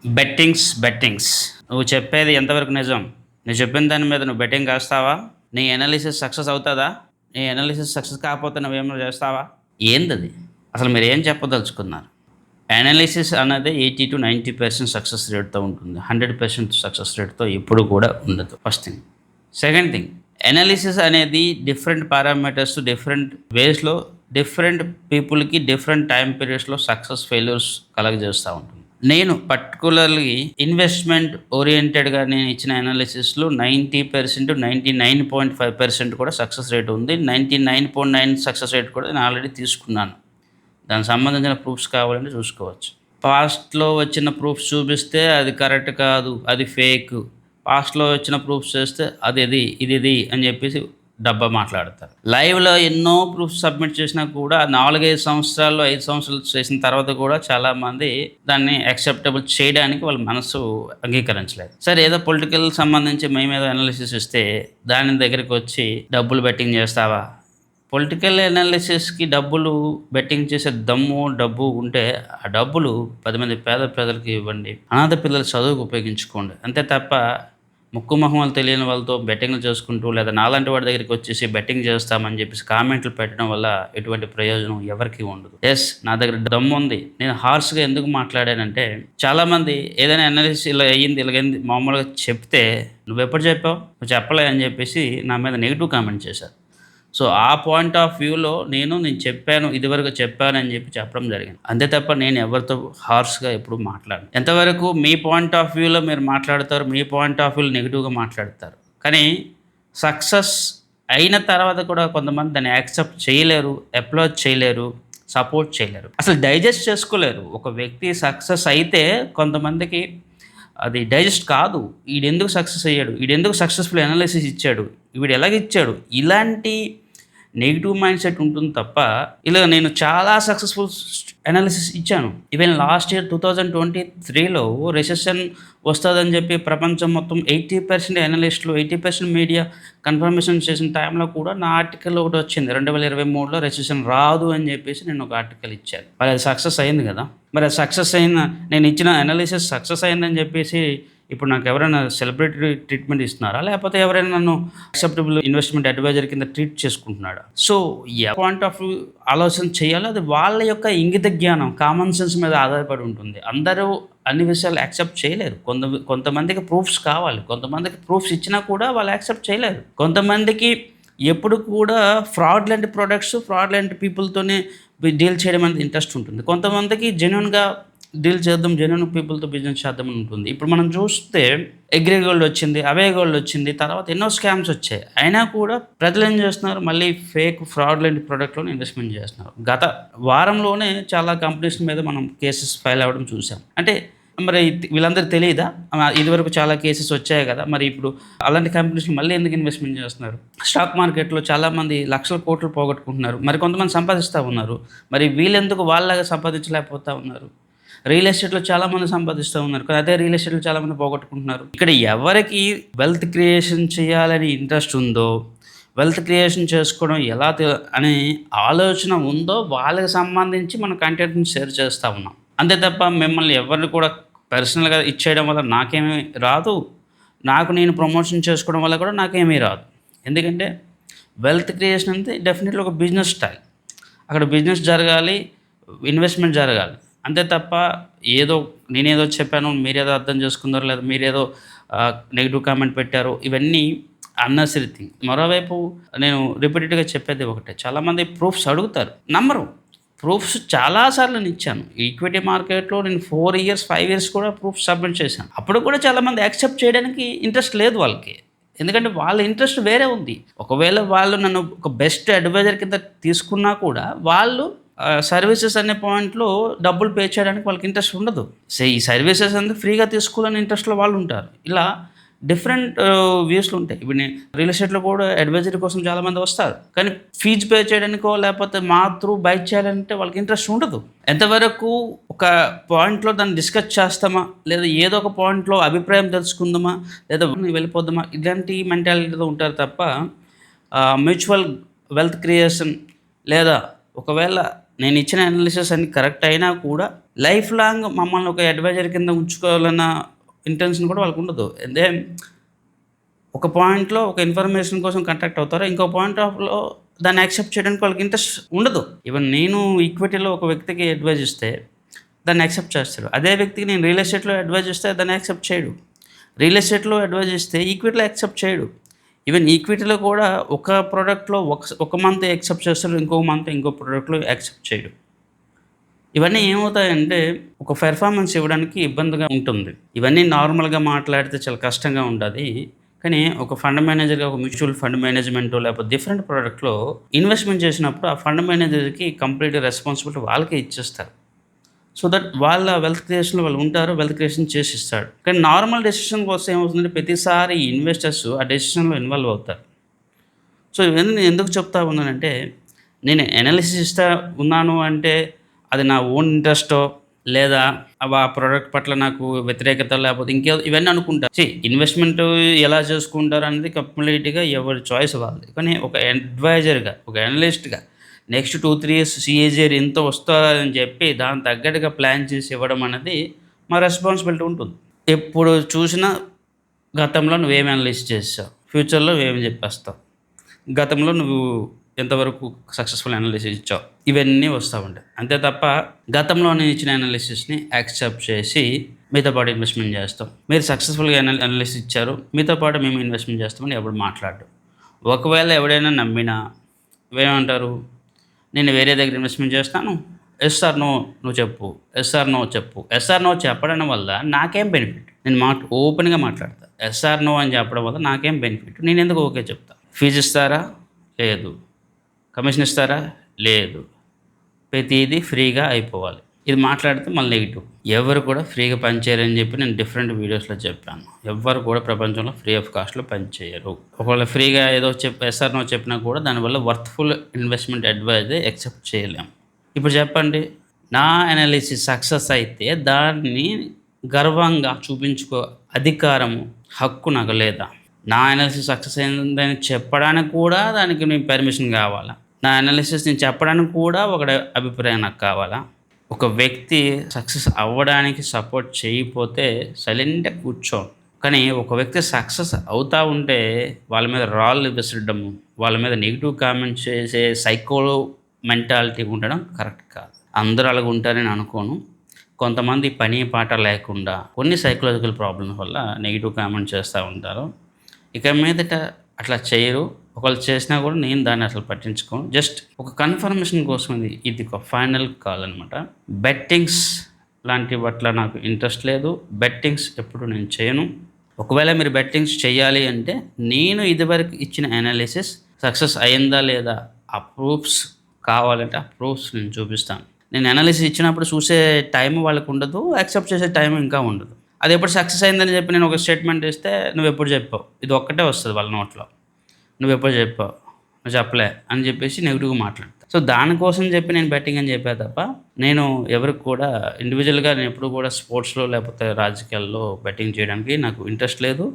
Bettings. నువ్వు చెప్పేది ఎంతవరకు నిజం? నేను చెప్పిన దాని మీద నువ్వు బెట్టింగ్ ఏస్తావా? నీ ఎనాలిసిస్ సక్సెస్ అవుతదా? నీ ఎనాలిసిస్ సక్సెస్ కాకపోతే నువ్వేమైనా చేస్తావా? ఏందది? అసలు మీరేం చెప్పదలుచుకున్నారు? ఎనాలిసిస్ అనేది 80-90% సక్సెస్ రేట్‌తో ఉంటుంది. 100% సక్సెస్ రేట్‌తో ఎప్పుడు కూడా ఉండదు. First thing. Second thing, analysis అనేది డిఫరెంట్ పారామీటర్స్ డిఫరెంట్ వేస్‌లో డిఫరెంట్ పీపుల్‌కి డిఫరెంట్ టైమ్ పీరియడ్స్‌లో సక్సెస్, ఫెయిల్యూర్స్ కలగజేస్తా ఉంటుంది. నేను పర్టిక్యులర్‌లీ ఇన్వెస్ట్‌మెంట్ ఓరియెంటెడ్‌గా నేను ఇచ్చిన అనాలిసిస్‌లో 90%, 99.5% కూడా సక్సెస్ రేట్ ఉంది. 99.9 సక్సెస్ రేట్ కూడా నేను ఆల్రెడీ తీసుకున్నాను. దానికి సంబంధించిన ప్రూఫ్స్ కావాలంటే చూసుకోవచ్చు. పాస్ట్‌లో వచ్చిన ప్రూఫ్స్ చూపిస్తే అది కరెక్ట్ కాదు, అది ఫేక్. పాస్ట్‌లో వచ్చిన ప్రూఫ్స్ చేస్తే అది ఇది అని చెప్పేసి డబ్బా మాట్లాడతారు. లైవ్‌లో ఎన్నో ప్రూఫ్స్ సబ్మిట్ చేసినా కూడా 4, 5 సంవత్సరాలు, 5 సంవత్సరాలు చేసిన తర్వాత కూడా చాలామంది దాన్ని యాక్సెప్టబుల్ చేయడానికి వాళ్ళ మనసు అంగీకరించలేదు. సరే, ఏదో పొలిటికల్ సంబంధించి మేమేదో అనాలిసిస్ ఇస్తే దాని దగ్గరికి వచ్చి డబ్బులు బెట్టింగ్ చేస్తావా? పొలిటికల్ అనాలిసిస్‌కి డబ్బులు బెట్టింగ్ చేసే దమ్ము, డబ్బు ఉంటే ఆ డబ్బులు 10 మంది పేద ప్రజలకి ఇవ్వండి. అనాథ పిల్లల చదువుకు ఉపయోగించుకోండి. అంతే తప్ప ముక్కు మొహమాలు తెలియని వాళ్ళతో బెట్టింగ్‌లు చేసుకుంటూ లేదా నాలాంటి వాడి దగ్గరికి వచ్చేసి బెట్టింగ్ చేస్తామని చెప్పేసి కామెంట్లు పెట్టడం వల్ల ఎటువంటి ప్రయోజనం ఎవరికీ ఉండదు. యెస్, నా దగ్గర దమ్ముంది. నేను హార్ష్‌గా ఎందుకు మాట్లాడానంటే చాలామంది ఏదైనా అనాలిసిస్ ఇలా అయ్యింది, ఇలాగైంది మామూలుగా చెప్తే "నువ్వెప్పుడు చెప్పావు? నువ్వు చెప్పలే" అని చెప్పేసి నా మీద నెగెటివ్ కామెంట్ చేశారు. సో, ఆ పాయింట్ ఆఫ్ వ్యూలో నేను చెప్పాను, ఇదివరకు చెప్పానని చెప్పడం జరిగింది. అంతే తప్ప నేను ఎవరితో హార్ష్‌గా ఎప్పుడు మాట్లాడను. ఎంతవరకు మీ పాయింట్ ఆఫ్ వ్యూలో మీరు మాట్లాడతారు, మీ పాయింట్ ఆఫ్ వ్యూలో నెగెటివ్‌గా మాట్లాడతారు. కానీ సక్సెస్ అయిన తర్వాత కూడా కొంతమంది దాన్ని యాక్సెప్ట్ చేయలేరు, అప్రోచ్ చేయలేరు, సపోర్ట్ చేయలేరు. అసలు డైజెస్ట్ చేసుకోలేరు. ఒక వ్యక్తి సక్సెస్ అయితే కొంతమందికి అది డైజెస్ట్ కాదు. ఈడెందుకు సక్సెస్ అయ్యాడు? ఈడెందుకు సక్సెస్‌ఫుల్ అనాలిసిస్ ఇచ్చాడు? వీడు ఎలాగిచ్చాడు? ఇలాంటి నెగెటివ్ మైండ్ సెట్ ఉంటుంది తప్ప, ఇలా నేను చాలా సక్సెస్‌ఫుల్ అనాలిసిస్ ఇచ్చాను. ఈవెన్ లాస్ట్ ఇయర్ 2023లో రిసెషన్ వస్తదని చెప్పి ప్రపంచం మొత్తం 80% అనలిస్టులు, 80% మీడియా కన్ఫర్మేషన్ చేసిన టైంలో కూడా నా ఆర్టికల్ ఒకటి వచ్చింది. 2023లో రిసెషన్ రాదు అని చెప్పేసి నేను ఒక ఆర్టికల్ ఇచ్చాను. మరి అది సక్సెస్ అయింది కదా! మరి అది సక్సెస్ అయిన నేను ఇచ్చిన అనాలిసిస్ సక్సెస్ అయిందని చెప్పేసి ఇప్పుడు నాకు ఎవరైనా సెలబ్రిటీ ట్రీట్మెంట్ ఇస్తున్నారా? లేకపోతే ఎవరైనా నన్ను యాక్సెప్టబుల్ ఇన్వెస్ట్‌మెంట్ అడ్వైజర్ కింద ట్రీట్ చేసుకుంటున్నాడా? సో, పాయింట్ ఆఫ్ వ్యూ ఆలోచన చేయాలో అది వాళ్ళ యొక్క ఇంగిత జ్ఞానం, కామన్ సెన్స్ మీద ఆధారపడి ఉంటుంది. అందరూ అన్ని విషయాలు యాక్సెప్ట్ చేయలేరు. కొంతమందికి ప్రూఫ్స్ కావాలి. కొంతమందికి ప్రూఫ్స్ ఇచ్చినా కూడా వాళ్ళు యాక్సెప్ట్ చేయలేరు. కొంతమందికి ఎప్పుడు కూడా ఫ్రాడ్‌లెంట్ ప్రొడక్ట్స్, ఫ్రాడ్‌లెంట్ పీపుల్‌తోనే డీల్ చేయడం అనేది ఇంట్రెస్ట్ ఉంటుంది. కొంతమందికి జెన్యూన్‌గా డీల్ చేద్దాం, జెన్యూన్ పీపుల్‌తో బిజినెస్ చేద్దామని ఉంటుంది. ఇప్పుడు మనం చూస్తే అగ్రి గోల్డ్ వచ్చింది, అవే గోల్డ్ వచ్చింది, తర్వాత ఎన్నో స్కామ్స్ వచ్చాయి. అయినా కూడా ప్రజలు ఏం చేస్తున్నారు? మళ్ళీ ఫేక్ ఫ్రాడ్‌లెంట్ ప్రొడక్ట్‌లోనే ఇన్వెస్ట్‌మెంట్ చేస్తున్నారు. గత వారంలోనే చాలా కంపెనీస్ మీద మనం కేసెస్ ఫైల్ అవ్వడం చూసాం. అంటే మరి వీళ్ళందరికీ తెలీదా? ఇదివరకు చాలా కేసెస్ వచ్చాయి కదా! మరి ఇప్పుడు అలాంటి కంపెనీస్‌లో మళ్ళీ ఎందుకు ఇన్వెస్ట్‌మెంట్ చేస్తున్నారు? స్టాక్ మార్కెట్‌లో చాలామంది లక్షల కోట్లు పోగొట్టుకుంటున్నారు. మరి కొంతమంది సంపాదిస్తా ఉన్నారు. మరి వీళ్ళెందుకు వాళ్ళలాగా సంపాదించలేకపోతా ఉన్నారు? రియల్ ఎస్టేట్‌లో చాలామంది సంపాదిస్తూ ఉన్నారు. కానీ అదే రియల్ ఎస్టేట్‌లో చాలామంది పోగొట్టుకుంటున్నారు. ఇక్కడ ఎవరికి వెల్త్ క్రియేషన్ చేయాలని ఇంట్రెస్ట్ ఉందో, వెల్త్ క్రియేషన్ చేసుకోవడం ఎలా అనే ఆలోచన ఉందో వాళ్ళకి సంబంధించి మన కంటెంట్‌ని షేర్ చేస్తూ ఉన్నాం. అంతే తప్ప మిమ్మల్ని ఎవరిని కూడా పర్సనల్‌గా ఇచ్చేయడం వల్ల నాకేమీ రాదు. నాకు నేను ప్రమోషన్ చేసుకోవడం వల్ల కూడా నాకేమీ రాదు. ఎందుకంటే వెల్త్ క్రియేషన్ అంటే డెఫినెట్‌లీ ఒక బిజినెస్ స్టైల్. అక్కడ బిజినెస్ జరగాలి, ఇన్వెస్ట్‌మెంట్ జరగాలి. అంతే తప్ప నేనేదో చెప్పాను, మీరేదో అర్థం చేసుకున్నారో లేదా మీరేదో నెగెటివ్ కామెంట్ పెట్టారో ఇవన్నీ అన్నెసరీ థింగ్. మరోవైపు నేను రిపీటెడ్‌గా చెప్పేది ఒకటే, చాలామంది ప్రూఫ్స్ అడుగుతారు, నమ్మరు. ప్రూఫ్స్ చాలా సార్లు నేను ఇచ్చాను. ఈక్విటీ మార్కెట్‌లో నేను 4 ఇయర్స్, 5 ఇయర్స్ కూడా ప్రూఫ్స్ సబ్మిట్ చేశాను. అప్పుడు కూడా చాలామంది యాక్సెప్ట్ చేయడానికి ఇంట్రెస్ట్ లేదు వాళ్ళకి. ఎందుకంటే వాళ్ళ ఇంట్రెస్ట్ వేరే ఉంది. ఒకవేళ వాళ్ళు నన్ను ఒక బెస్ట్ అడ్వైజర్ కింద తీసుకున్నా కూడా వాళ్ళు సర్వీసెస్ అనే పాయింట్‌లో డబ్బులు పే చేయడానికి వాళ్ళకి ఇంట్రెస్ట్ ఉండదు. ఈ సర్వీసెస్ అంతా ఫ్రీగా తీసుకోవాలని ఇంట్రెస్ట్‌లో వాళ్ళు ఉంటారు. ఇలా డిఫరెంట్ వ్యూస్‌లు ఉంటాయి. ఇప్పుడు రియల్ ఎస్టేట్‌లో కూడా అడ్వైజరీ కోసం చాలామంది వస్తారు. కానీ ఫీజు పే చేయడానికో లేకపోతే మా త్రూ బై చేయాలంటే వాళ్ళకి ఇంట్రెస్ట్ ఉండదు. ఎంతవరకు ఒక పాయింట్‌లో దాన్ని డిస్కస్ చేస్తామా? లేదా ఏదో ఒక పాయింట్‌లో అభిప్రాయం తెలుసుకుందామా? లేదా వెళ్ళిపోదామా? ఇలాంటి మెంటాలిటీతో ఉంటారు తప్ప మ్యూచువల్ వెల్త్ క్రియేషన్ లేదా ఒకవేళ నేను ఇచ్చిన అనాలిసిస్ అన్ని కరెక్ట్ అయినా కూడా లైఫ్ లాంగ్ మమ్మల్ని ఒక అడ్వైజర్ కింద ఉంచుకోవాలన్న ఇంటెన్షన్ కూడా వాళ్ళకు ఉండదు. అంటే ఒక పాయింట్‌లో ఒక ఇన్ఫర్మేషన్ కోసం కాంటాక్ట్ అవుతారు. ఇంకో పాయింట్ ఆఫ్‌లో దాన్ని యాక్సెప్ట్ చేయడానికి వాళ్ళకి ఇంట్రెస్ట్ ఉండదు. ఈవెన్ నేను ఈక్విటీలో ఒక వ్యక్తికి అడ్వైజ్ ఇస్తే దాన్ని యాక్సెప్ట్ చేస్తాడు. అదే వ్యక్తికి నేను రియల్ ఎస్టేట్‌లో అడ్వైజ్ ఇస్తే దాన్ని యాక్సెప్ట్ చేయడు. రియల్ ఎస్టేట్‌లో అడ్వైజ్ ఇస్తే ఈక్విటీలో యాక్సెప్ట్ చేయడు. ఈవెన్ ఈక్విటీలో కూడా ఒక ప్రోడక్ట్‌లో ఒక మంత్ యాక్సెప్ట్ చేస్తాడు. ఇంకో మంత్ ఇంకో ప్రోడక్ట్‌లో యాక్సెప్ట్ చేయడు. ఇవన్నీ ఏమవుతాయంటే ఒక పెర్ఫార్మెన్స్ ఇవ్వడానికి ఇబ్బందిగా ఉంటుంది. ఇవన్నీ నార్మల్‌గా మాట్లాడితే చాలా కష్టంగా ఉంటది. కానీ ఒక ఫండ్ మేనేజర్‌గా ఒక మ్యూచువల్ ఫండ్ మేనేజ్‌మెంటో లేకపోతే డిఫరెంట్ ప్రోడక్ట్‌లో ఇన్వెస్ట్‌మెంట్ చేసినప్పుడు ఆ ఫండ్ మేనేజర్‌కి కంప్లీట్ రెస్పాన్సిబిలిటీ వాళ్ళకే ఇచ్చేస్తారు. సో దట్ వాళ్ళ వెల్త్ క్రియేషన్‌లో వాళ్ళు ఉంటారు. వెల్త్ క్రియేషన్ చేసిస్తాడు. కానీ నార్మల్ డెసిషన్‌కి వస్తే ఏమవుతుందంటే ప్రతిసారి ఇన్వెస్టర్స్ ఆ డెసిషన్‌లో ఇన్వాల్వ్ అవుతారు. సో ఇవన్నీ నేను ఎందుకు చెప్తా ఉన్నానంటే నేను అనాలిసిస్ ఇస్తా ఉన్నాను అంటే అది నా ఓన్ ఇంట్రెస్టో లేదా ఆ ప్రోడక్ట్ పట్ల నాకు వ్యతిరేకత లేకపోతే ఇవన్నీ అనుకుంటా. ఇన్వెస్ట్మెంట్ ఎలా చేసుకుంటారు అనేది కంప్లీట్‌గా ఎవరి చాయిస్ వాళ్ళది. కానీ ఒక అడ్వైజర్‌గా, ఒక అనలిస్ట్‌గా నెక్స్ట్ 2, 3 ఇయర్స్ CAGR ఇంత వస్తదని చెప్పి దానికి తగ్గట్టుగా ప్లాన్ చేసి ఇవ్వడం అనేది మా రెస్పాన్సిబిలిటీ ఉంటుంది. ఎప్పుడు చూసినా గతంలో నువ్వేమి అనలైజ్ చేసావు, ఫ్యూచర్‌లో నువ్వేమి చెప్పేస్తావు, గతంలో నువ్వు ఎంతవరకు సక్సెస్‌ఫుల్ అనాలిసిస్ ఇచ్చావు, ఇవన్నీ వస్తూ ఉంటాయి. అంతే తప్ప గతంలో నేను ఇచ్చిన అనాలిసిస్‌ని యాక్సెప్ట్ చేసి మీతో పాటు ఇన్వెస్ట్మెంట్ చేస్తాం, మీరు సక్సెస్‌ఫుల్‌గా అనాలిసిస్ ఇచ్చారు, మీతో పాటు మేము ఇన్వెస్ట్మెంట్ చేస్తామని ఎప్పుడు మాట్లాడడం. ఒకవేళ ఎవడైనా నమ్మినా ఏమంటారు, నేను వేరే దగ్గర ఇన్వెస్ట్మెంట్ చేస్తాను, ఎస్ ఆర్ నో నువ్వు చెప్పు, ఎస్ ఆర్ నో చెప్పు. ఎస్ ఆర్ నో చెప్పడం వల్ల నాకేం బెనిఫిట్? నేను ఓపెన్‌గా మాట్లాడతా. ఎస్ ఆర్ నో అని చెప్పడం వల్ల నాకేం బెనిఫిట్? నేను ఎందుకు ఓకే చెప్తా? ఫీజు ఇస్తారా? లేదు. కమిషన్ ఇస్తారా? లేదు. ప్రతీదీ ఫ్రీగా అయిపోవాలి. ఇది మాట్లాడితే మళ్ళీ నెగెటివ్. ఎవరు కూడా ఫ్రీగా పని చేయరని చెప్పి నేను డిఫరెంట్ వీడియోస్‌లో చెప్పాను. ఎవ్వరు కూడా ప్రపంచంలో ఫ్రీ ఆఫ్ కాస్ట్‌లో పని చేయరు. ఒకవేళ ఫ్రీగా ఏదో ఎస్ ఆర్ నో చెప్పినా కూడా దానివల్ల వర్త్‌ఫుల్ ఇన్వెస్ట్మెంట్ అడ్వైజ్ యాక్సెప్ట్ చేయలేము. ఇప్పుడు చెప్పండి, నా అనాలిసిస్ సక్సెస్ అయితే దాన్ని గర్వంగా చూపించుకో అధికారము, హక్కు నాకు లేదా? నా అనాలిసిస్ సక్సెస్ అయిందని చెప్పడానికి కూడా దానికి నేను పర్మిషన్ కావాలా? నా అనాలిసిస్ నేను చెప్పడానికి కూడా ఒకటి అభిప్రాయం నాకు కావాలా? ఒక వ్యక్తి సక్సెస్ అవ్వడానికి సపోర్ట్ చేయకపోతే సైలెంట్‌గా కూర్చోను. కానీ ఒక వ్యక్తి సక్సెస్ అవుతా ఉంటే వాళ్ళ మీద రాళ్ళు విసరడము, వాళ్ళ మీద నెగెటివ్ కామెంట్స్ చేసే సైకో మెంటాలిటీ ఉండడం కరెక్ట్ కాదు. అందరూ అలాగ ఉంటారని అనుకోను. కొంతమంది పని పాట లేకుండా కొన్ని సైకలాజికల్ ప్రాబ్లమ్స్ వల్ల నెగెటివ్ కామెంట్ చేస్తూ ఉంటారు. ఇక మీదట అట్లా చేయరు. ఒకవేళ చేసినా కూడా నేను దాన్ని అసలు పట్టించుకోను. జస్ట్ ఒక కన్ఫర్మేషన్ కోసం ఇది ఒక ఫైనల్ కాల్ అనమాట. బెట్టింగ్స్ లాంటి పట్ల నాకు ఇంట్రెస్ట్ లేదు. బెట్టింగ్స్ ఎప్పుడు నేను చేయను. ఒకవేళ మీరు బెట్టింగ్స్ చేయాలి అంటే నేను ఇదివరకు ఇచ్చిన అనాలిసిస్ సక్సెస్ అయిందా లేదా ఆ ప్రూఫ్స్ కావాలంటే ఆ ప్రూఫ్స్ నేను చూపిస్తాను. నేను అనాలిసిస్ ఇచ్చినప్పుడు చూసే టైం వాళ్ళకు ఉండదు. యాక్సెప్ట్ చేసే టైం ఇంకా ఉండదు. అది ఎప్పుడు సక్సెస్ అయిందని చెప్పి నేను ఒక స్టేట్మెంట్ ఇస్తే నువ్వెప్పుడు చెప్పావు? ఇది ఒక్కటే వస్తది వాళ్ళ నోట్లో. నువ్వెప్పుడు చెప్పావు? నువ్వు చెప్పలే అని చెప్పేసి నెగెటివ్‌గా మాట్లాడతా. సో దానికోసం చెప్పి నేను బెట్టింగ్ అని చెప్పా తప్ప నేను ఎవరికి కూడా ఇండివిడ్యువల్‌గా నేను ఎప్పుడు కూడా స్పోర్ట్స్‌లో లేకపోతే రాజకీయాల్లో బెట్టింగ్ చేయడానికి నాకు ఇంట్రెస్ట్ లేదు.